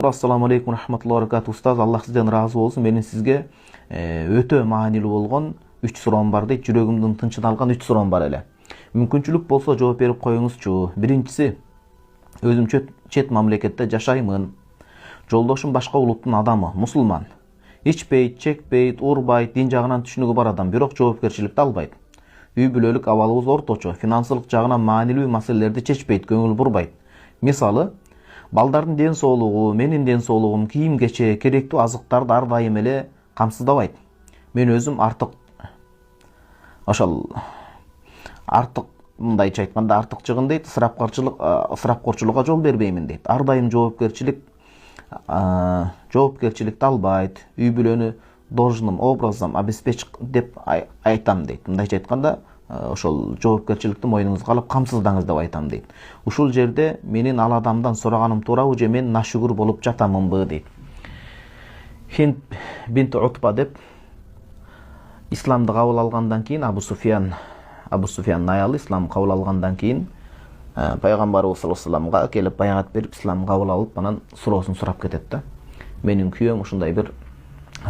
Assalamu alaikum rahmatullohi barakatuh. Ustaz, Allah sizden razı olsun. Benim sizge öte maanili bolgon 3 suroom бар дейт. Жүрөгүмдүн тынчын алган 3 суроом бар эле. Мүмкүнчүлүк болсо жооп берип коюңузчу. Биринчиси, өзүм чет мамлекетте жашаймын. Жолдошум башка улуттун адамы, мусулман. Ичпейт, чекпейт, урбайт, дин жагынан түшүнүгү бар адам, бирок жоопкерчиликти албайт. Үй бүлөлүк абалыбыз орточо, финансылык жагынан маанилүү маселелерди чечпейт, көңүл бурбайт. Мисалы, балдардын ден соолугу, менин ден соолугум, кийим кече, керектүү азыктарды ар дайым эле камсыздабайт. Мен өзүм артык мындайча айтканда артыкчыгын дейт, ысырапкорчулукка жол бербеймин дейт. Ар дайым жоопкерчиликти албайт. Үй бүлөнү должным образом обеспечить деп айтам дейт. Мындайча айтканда ошол жоопкерчиликти мойнуңузга алып камсыздаңыз деп айтам дейт. Ушул жерде менин ал адамдан сураганым туурабы же мен нашүгүр болуп жатамынбы дейт. Хинд бинт Утба деп исламды кабыл алгандан кийин Абу Суфиян аялы ислам кабыл алгандан кийин пайгамбарыбыз саллаллаху алейхи вассаламга келип баягат берип ислам кабыл алып анан суроосун сурап кетет да. Менин күйөөм ушундай бир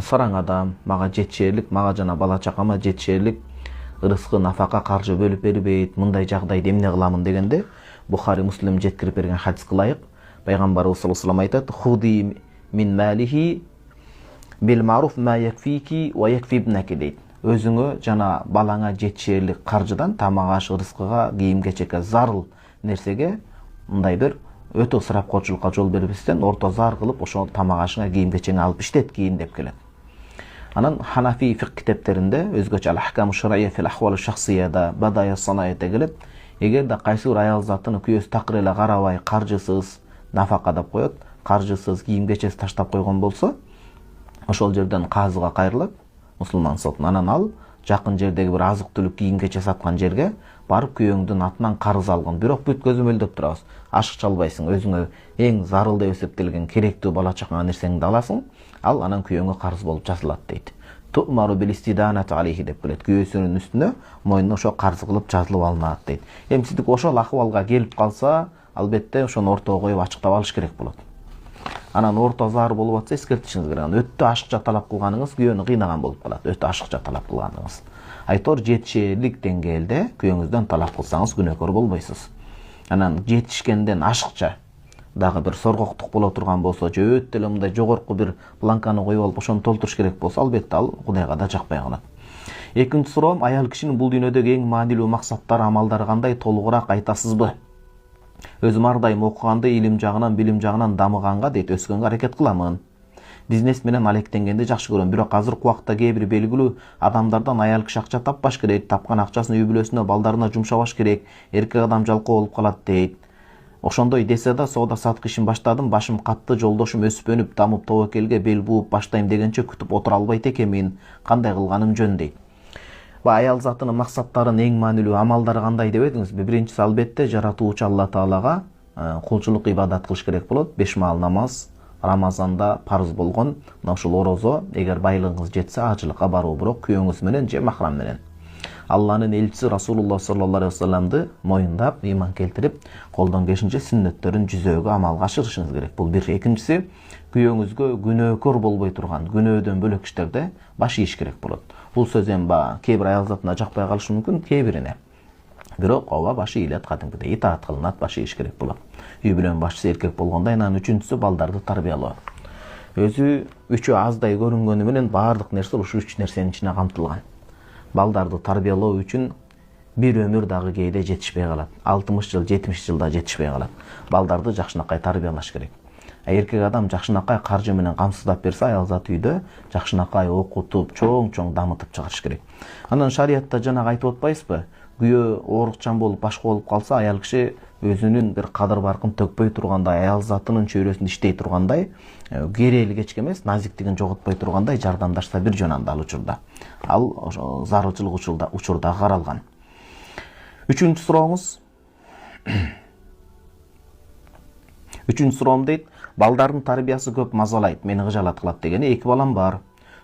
сараң адам, мага жетишерлик, мага жана бала чакама жетишерлик ырыскы, нафака, каржы бөлүп бербейт, мындай жагдайда эмне кыламын дегенде Бухари, Муслим жеткирип берген хадиске ылайык пайгамбарыбыз саллаллаху алейхи вассалам айтат: "Худи мин малихи бил маруф ма якфики ва якфи ибнаки" дейт. Өзүңө жана балаңа жетишерлик каржыдан тамак аш, ырыскыга, кийим кечекке зарыл нерсеге мындай бир өтө ысырапкорчулукка жол бербестен орто зар кылып ошол тамак ашыңа, кийим кечеңе алып иштеткин деп келет. Анан Ханафи фикх китептеринде өзгөчө Ал-Ахкаму Шар'ия фил Ахвал Шахсияда, Бадая Санаятта келет: эгерде кайсы бир аял затыны күйөөсү такыр эле карабай, каржысыз, нафака деп коет, каржысыз, кийим кечеси таштап койгон болсо, ошол жерден казыга кайрылат, мусулман сотуна. Анан ал жакын жердеги бир азык түлүк, кийим кече саткан жерге барып күйөөңдүн атынан карыз алгын. Бирок бүт көзөмөлдөп турабыз. Ашыкча албайсың, өзүңө эң зарыл деп эсептелген керектүү бала чакаңа нерсеңди аласың, ал анан күйөөңө карыз болуп жазылат дейт. Ту'мару бил истиданати алейхи деп келет. Күйөөсүнүн үстүнө мойнуна ошо карыз кылып жазылып алынат дейт. Эми сиздик ошол акыбалга келип калса, албетте ошону ортого коюп ачыктап алыш керек болот. Анан орто зар болуп атса эскертишиңиз керек. Өтө ашыкча талап кылганыңыз күйөөнү кыйнаган болуп калат. Өтө ашыкча талап кылганыңыз. Айтор жетишерлик деңгээлде күйөөңүздөн талап кылсаңыз күнөөкөр болбойсуз. Анан жетишкенден ашыкча дагы бир соргоктук боло турган болсо, же өтө эле мындай жогорку бир планканы коюп алып ошону толтуруш керек болсо, албетте ал Кудайга да жакпай калат. Экинчи суроом: аял кишинин бул дүйнөдөгү эң маанилүү максаттары, амалдары кандай, толугураак айтасызбы? Өзүм ар дайым окуганды, илим жагынан, билим жагынан дамыганга дейт, өскөнгө аракет кыламын. Бизнес менен алектенгенди жакшы көрөм, бирок азыркы убакта кээ бир белгилүү адамдардан аял киши акча таппаш керек, тапкан акчасын үй бүлөсүнө, балдарына жумшабаш керек, эркек адам жалкоо болуп калат дейт. Ошондой десе да соода сатык ишин баштадым, башым катты, жолдошум өсүп-өнүп, дамып, тобокелге бел бууп баштайм дегенче күтүп отура албайт экенмин. Кандай кылганым жөн дейт. Аял затынын максаттарын, эң маанилүү амалдары кандай деп эдиңизби? Биринчиси, албетте жаратуучу Алла Таалага кулчулук, ибадат кылыш керек болот. 5 маал намаз, Рамазанда парыз болгон, мына ушул орозо, эгер байлыгыңыз жетсе ажылыкка баруу, бирок күйөөңүз менен же махрам менен. Алланын элчиси Расулуллах саллаллаху алейхи вассаламды моюндап, ыйман келтирип, колдон келишинче сүннөттөрүн жүзөөгө, амалга ашырышыңыз керек. Бул бир. Экинчиси, күйөөңүзгө күнөөкөр болбой турган, күнөөдөн бөлөк иштерде баш ийиш керек болот. Бул сөз эми кээ бир аял затына жакпай калышы мүмкүн, кээ бирине. Бирок ооба баш ийилет, кадимкидей итаат кылынат, баш ийиш керек болот. Үй бүлөнүн башчысы эркек болгондой. Анан үчүнчүсү, балдарды тарбиялоо. Өзү үчөө аздай көрүнгөнү менен баардык нерсе ушул 3 нерсенин ичине камтылган. Балдарды тарбиялоо үчүн бир өмүр дагы кээде жетишпей калат. 60 жыл, 70 жылда жетишпей калат. Балдарды жакшынакай тарбиялаш керек. Эркек адам жакшынакай каржы менен камсыздап берсе, аял зат үйдө жакшынакай окутуп, чоң дамытып чыгарыш керек. Анан шариятта жанагы айтып атпайсызбы? Күйөө оорукчан болуп, башка болуп калса, аял киши өзүнүн бир кадыр баркын төкпөй тургандай, аял затынын чөйрөсүндө иштей тургандай, керели кечке эмес, назиктигин жоготпой тургандай жардамдашса бир жөн анда ал учурда. Ал зарылчылык учурда каралган. Үчүнчү суроом дейт: балдардын тарбиясы көп мазалайт, мени кыжалат кылат дегени. 2 балам бар.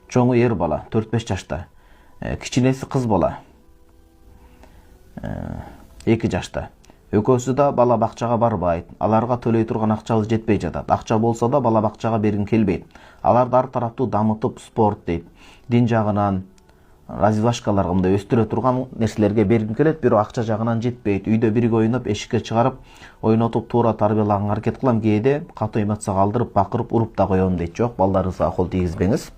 Чоңу эр бала, 4-5 жашта. Кичинеси кыз бала, 2 жашта. Экөөсү да бала бакчага барбайт, аларга төлөй турган акчабыз жетпей жатат. Акча болсо да бала бакчага бергим келбейт. Аларды ар тараптуу дамытып, спорт дейт, дин жагынан, развивашкаларга мындай өстүрө турган нерселерге бергим келет, бирок акча жагынан жетпейт. Үйдө бирге ойноп, эшикке чыгарып, ойнотуп туура тарбиялаганга аракет кылам. Кээде катуу эмоцияга алдырып, бакырып, уруп да коем дейт. Жок, балдарыңызга кол тийгизбеңиз.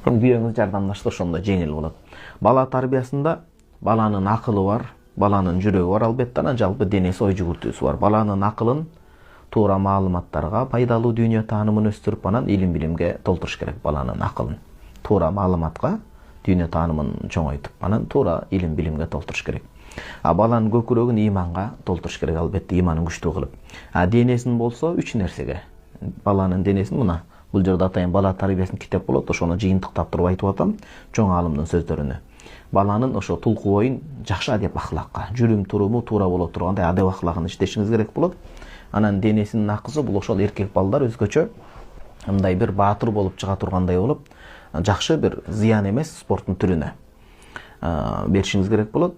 Күйөөңүз жардамдашса ошондо жеңил болот. Бала тарбиясында баланын акылы бар, баланын жүрөгү бар, албетте, анан жалпы денеси, ой жүгүртүүсү бар. Баланын акылын туура маалыматтарга, пайдалуу дүйнө таанымын өстүрүп, анан илим билимге толтуруш керек. Баланын акылын туура маалыматка, дүйнө таанымын чоңойтуп, анан туура илим билимге толтуруш керек. Баланын көкүрөгүн иманга толтуруш керек, албетте, иманын күчтүү кылып. Денесин болсо 3 нерсеге. Баланын денесин мына бул жерде атайын бала тарбиясынын китеп болот, ошону жыйынтыктап туруп айтып атам, чоң аалымдын сөздөрүнө. Баланын ошо тулку оюн жакшы адеп ахлакка, жүрүм туруму туура боло тургандай адеп ахлагын иштешиңиз керек болот. Анан денесинин акысы бул ошол эркек балдар өзгөчө мындай бир баатыр болуп чыга тургандай болуп, жакшы бир зыян эмес спорттун түрүнө беришиңиз керек болот.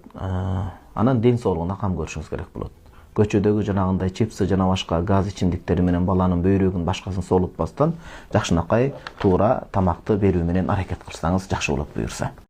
Анан ден соолугуна кам көрүшүңүз керек болот. Көчөдөгү жанагындай чипсы жана башка газ ичимдиктери менен баланын бөйрөгүн башкасын соолутпастан, жакшынакай туура тамакты берүү менен аракет кылсаңыз жакшы болот буюрса.